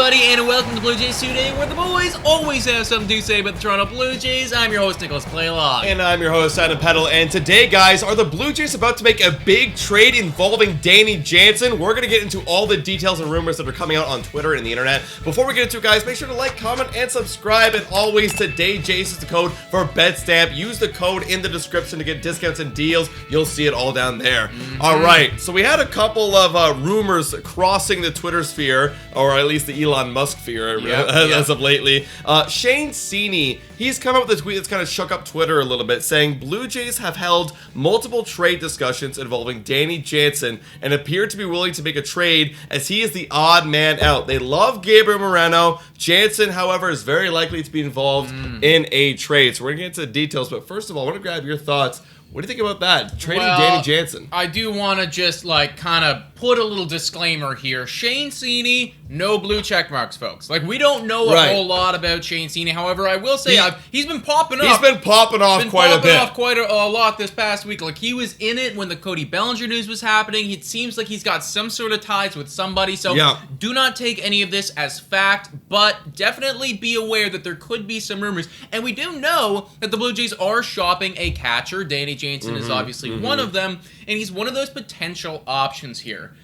everybody, and welcome to Blue Jays Today, where the boys always have something to say about the Toronto Blue Jays. I'm your host, Nicholas Playlog. And I'm your host, Adam Peddle. And today, guys, are the Blue Jays about to make a big trade involving Danny Jansen? We're going to get into all the details and rumors that are coming out on Twitter and the internet. Before we get into it, guys, make sure to like, comment, and subscribe. And always, TODAYJAYS is the code for Betstamp. Use the code in the description to get discounts and deals. You'll see it all down there. All right, so we had a couple of rumors crossing the Twitter sphere, or at least the Elon Musk sphere as of lately. Shane Sini, he's come up with a tweet that's kind of shook up Twitter a little bit, saying Blue Jays have held multiple trade discussions involving Danny Jansen and appear to be willing to make a trade as he is the odd man out. They love Gabriel Moreno. Jansen, however, is very likely to be involved in a trade. So we're going to get into the details, but first of all, I want to grab your thoughts. What do you think about that? Trading Danny Jansen. I do want to just, kind of put a little disclaimer here. Shane Sini, no blue check marks, folks. We don't know a whole lot about Shane Sini. However, I will say he's been popping up. He's been popping off quite a bit. Quite a lot this past week. He was in it when the Cody Bellinger news was happening. It seems like he's got some sort of ties with somebody. So do not take any of this as fact, but definitely be aware that there could be some rumors. And we do know that the Blue Jays are shopping a catcher. Danny Jansen is obviously one of them, and he's one of those potential options here.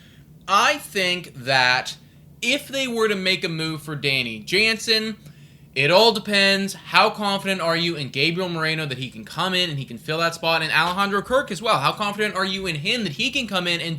I think that if they were to make a move for Danny Jansen, it all depends. How confident are you in Gabriel Moreno that he can come in and he can fill that spot, and Alejandro Kirk as well? How confident are you in him that he can come in and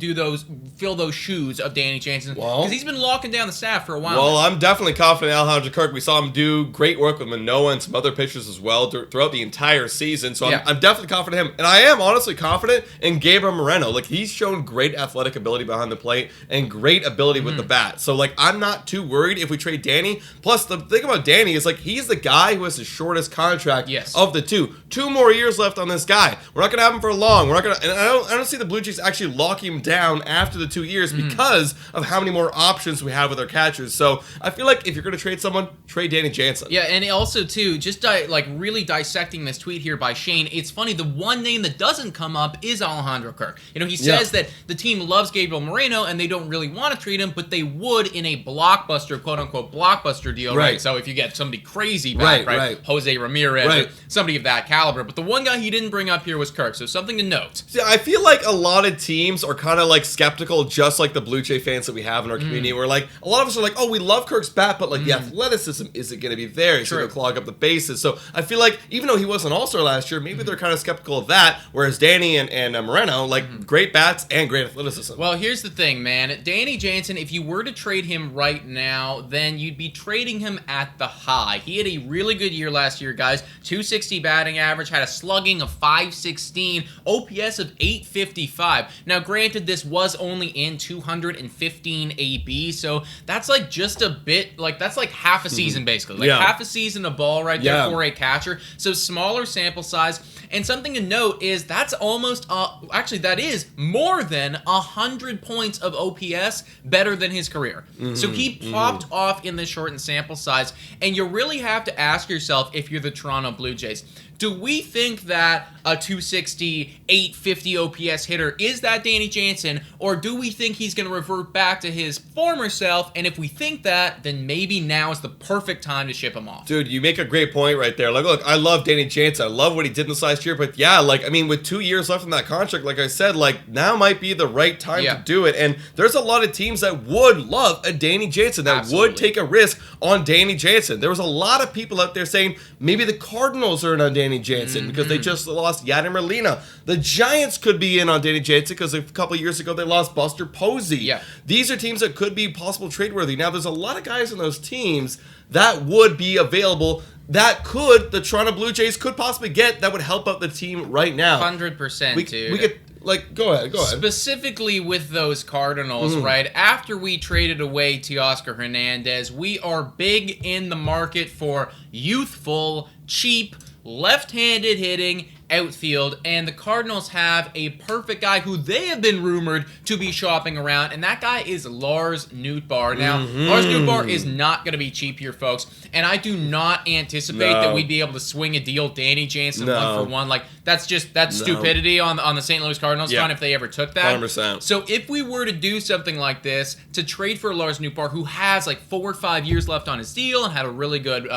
fill those shoes of Danny Jansen? Because he's been locking down the staff for a while. Well, I'm definitely confident in Alejandro Kirk. We saw him do great work with Manoah and some other pitchers as well throughout the entire season. So I'm definitely confident in him. And I am honestly confident in Gabriel Moreno. He's shown great athletic ability behind the plate and great ability with the bat. So I'm not too worried if we trade Danny. Plus, the thing about Danny is he's the guy who has the shortest contract of the two. 2 more years left on this guy. We're not going to have him for long. We're not going to, and I don't see the Blue Jays actually locking him down after the 2 years because of how many more options we have with our catchers. So I feel like if you're going to trade someone, trade Danny Jansen. Yeah, and also too, just really dissecting this tweet here by Shane, it's funny, the one name that doesn't come up is Alejandro Kirk. He says that the team loves Gabriel Moreno and they don't really want to trade him, but they would in a blockbuster, quote unquote blockbuster deal, right? So if you get somebody crazy back, right? Jose Ramirez, or somebody of that caliber. But the one guy he didn't bring up here was Kirk, so something to note. See, I feel like a lot of teams are kind of skeptical, just like the Blue Jay fans that we have in our community, where a lot of us are like, oh, we love Kirk's bat, but the athleticism isn't going to be there. He's going to clog up the bases. So I feel like even though he was an all-star last year, maybe they're kind of skeptical of that, whereas Danny and Moreno, great bats and great athleticism. Well, here's the thing, man. Danny Jansen, if you were to trade him right now, then you'd be trading him at the high. He had a really good year last year, guys. 260 batting average, had a slugging of 516, OPS of 855. Now, granted, this was only in 215 AB, so that's just a bit, that's half a season, basically. Half a season of ball right there for a catcher. So smaller sample size. And something to note is that's almost, actually, that is more than 100 points of OPS better than his career. So he popped off in this shortened sample size, and you really have to ask yourself, if you're the Toronto Blue Jays, do we think that a 260, 850 OPS hitter is that Danny Jansen, or do we think he's going to revert back to his former self? And if we think that, then maybe now is the perfect time to ship him off. Dude, you make a great point right there. Look, I love Danny Jansen. I love what he did this last year, but with 2 years left in that contract, like I said, now might be the right time to do it. And there's a lot of teams that would love a Danny Jansen, that would take a risk on Danny Jansen. There was a lot of people out there saying maybe the Cardinals are in on Danny Jansen because they just lost Yadier Molina. The Giants could be in on Danny Jansen because a couple years ago they lost Buster Posey. These are teams that could be possible trade worthy. Now, there's a lot of guys in those teams that would be available that the Toronto Blue Jays could possibly get, that would help out the team right now. 100%, dude. We could, go ahead. Specifically with those Cardinals, right? After we traded away Teoscar Hernandez, we are big in the market for youthful, cheap, left-handed hitting outfield, and the Cardinals have a perfect guy who they have been rumored to be shopping around, and that guy is Lars Nootbaar. Now, Lars Nootbaar is not going to be cheap here, folks, and I do not anticipate that we'd be able to swing a deal Danny Jansen 1-for-1. Like, that's stupidity on the St. Louis Cardinals front if they ever took that. 100%. So if we were to do something like this, to trade for Lars Nootbaar, who has like 4 or 5 years left on his deal and had a really good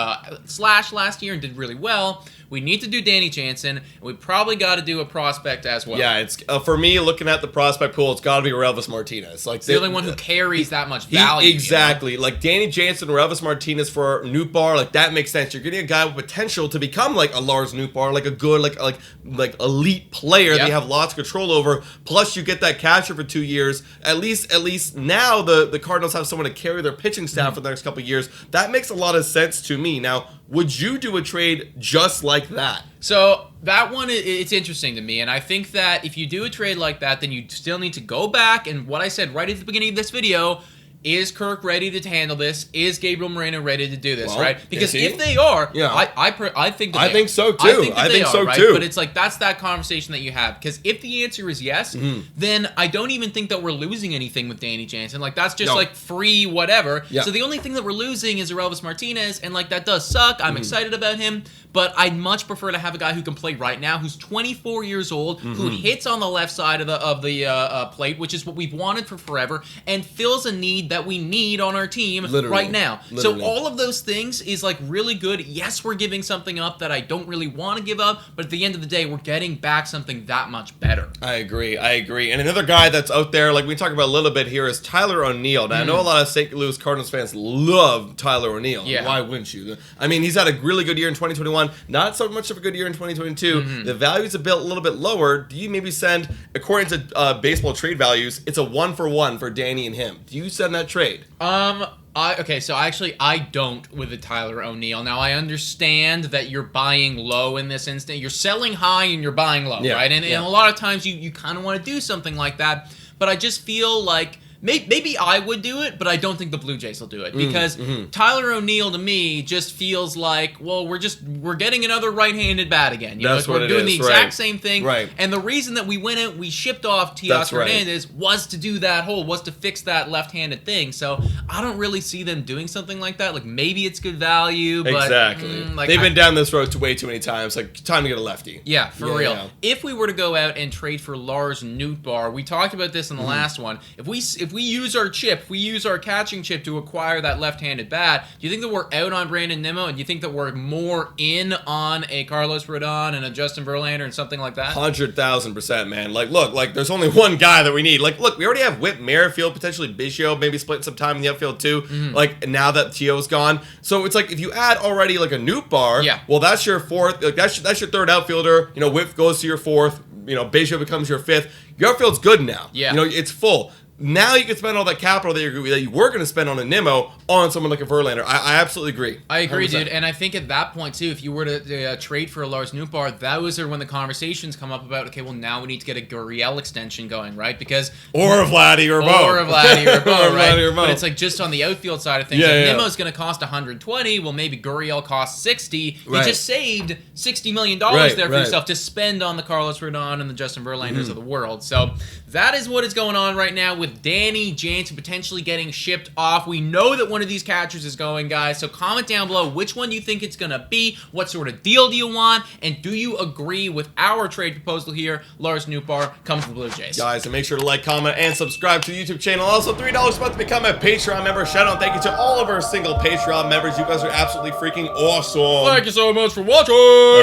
slash last year and did really well, we need to do Danny Jansen, and we probably got to do a prospect as well. Yeah, it's for me, looking at the prospect pool, it's got to be Relvis Martinez. Like, it's the only one who carries that much value. Exactly. You know? Like, Danny Jansen, Relvis Martinez for Nootbaar, like, that makes sense. You're getting a guy with potential to become, like, a Lars Nootbaar, like a good, like elite player that you have lots of control over. Plus, you get that catcher for 2 years. At least now the Cardinals have someone to carry their pitching staff for the next couple of years. That makes a lot of sense to me. Now, would you do a trade just like that? So that one, it's interesting to me, and I think that if you do a trade like that, then you still need to go back, and what I said right at the beginning of this video, is Kirk ready to handle this? Is Gabriel Moreno ready to do this, right? Because if they are, I think that I think so, too. I think so, too. But it's like, that's that conversation that you have. Because if the answer is yes, then I don't even think that we're losing anything with Danny Jansen. Like, that's just, like, free whatever. Yeah. So the only thing that we're losing is Relvis Martinez, and, like, that does suck. I'm excited about him. But I'd much prefer to have a guy who can play right now, who's 24 years old, who hits on the left side of the plate, which is what we've wanted for forever, and fills a need that we need on our team right now. So all of those things is like really good. Yes, we're giving something up that I don't really want to give up, but at the end of the day, we're getting back something that much better. I agree. And another guy that's out there, like we talked about a little bit here, is Tyler O'Neill. Now, I know a lot of St. Louis Cardinals fans love Tyler O'Neill. Yeah. Why wouldn't you? I mean, he's had a really good year in 2021. Not so much of a good year in 2022. The value's a little bit lower. Do you maybe send, according to baseball trade values, it's a 1-for-1 for Danny and him. Do you send that trade? I don't with the Tyler O'Neill. Now, I understand that you're buying low in this instant. You're selling high and you're buying low, right? And a lot of times you kind of want to do something like that. But I just feel like maybe I would do it, but I don't think the Blue Jays will do it, because Tyler O'Neill to me just feels like, well, we're getting another right-handed bat again. You know, we're doing the exact same thing. Right. And the reason that we shipped off Teoscar Hernandez was to do that was to fix that left-handed thing. So I don't really see them doing something like that. Like, maybe it's good value, but exactly. They've been down this road way too many times. Like, time to get a lefty. Yeah, for real. Yeah. If we were to go out and trade for Lars Nootbaar, we talked about this in the last one. If we use our chip, if we use our catching chip to acquire that left-handed bat, do you think that we're out on Brandon Nimmo, and do you think that we're more in on a Carlos Rodon and a Justin Verlander and something like that? 100,000%, man. Like, look, like, there's only one guy that we need. Like, look, we already have Whit Merrifield, potentially Biggio, maybe splitting some time in the outfield too. Like, now that Tio's gone, so it's like if you add already like a Nootbaar, well, that's your fourth. Like, that's your third outfielder. You know, Whit goes to your fourth. You know, Biggio becomes your fifth. Your outfield's good now. Yeah. You know, it's full. Now you can spend all that capital that you were going to spend on a Nimmo on someone like a Verlander. I absolutely agree. I agree, 100%. Dude. And I think at that point, too, if you were to trade for a Lars Nootbaar, that was when the conversations come up about, okay, well, now we need to get a Gurriel extension going, right? Because Or a Vladdy or Bo. Or a Vladdy or Bo, right? But it's like just on the outfield side of things. Nimmo's going to cost 120. Well, maybe Gurriel costs 60. You just saved $60 million there for yourself to spend on the Carlos Rodon and the Justin Verlanders of the world. So that is what is going on right now with Danny Jansen potentially getting shipped off. We know that one of these catchers is going, guys, so comment down below which one you think it's going to be, what sort of deal do you want, and do you agree with our trade proposal here? Lars Nootbaar comes to the Blue Jays. Guys, and make sure to like, comment, and subscribe to the YouTube channel. Also, $3 a month to become a Patreon member. Shout out and thank you to all of our single Patreon members. You guys are absolutely freaking awesome. Thank you so much for watching.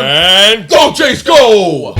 And go Jays, go!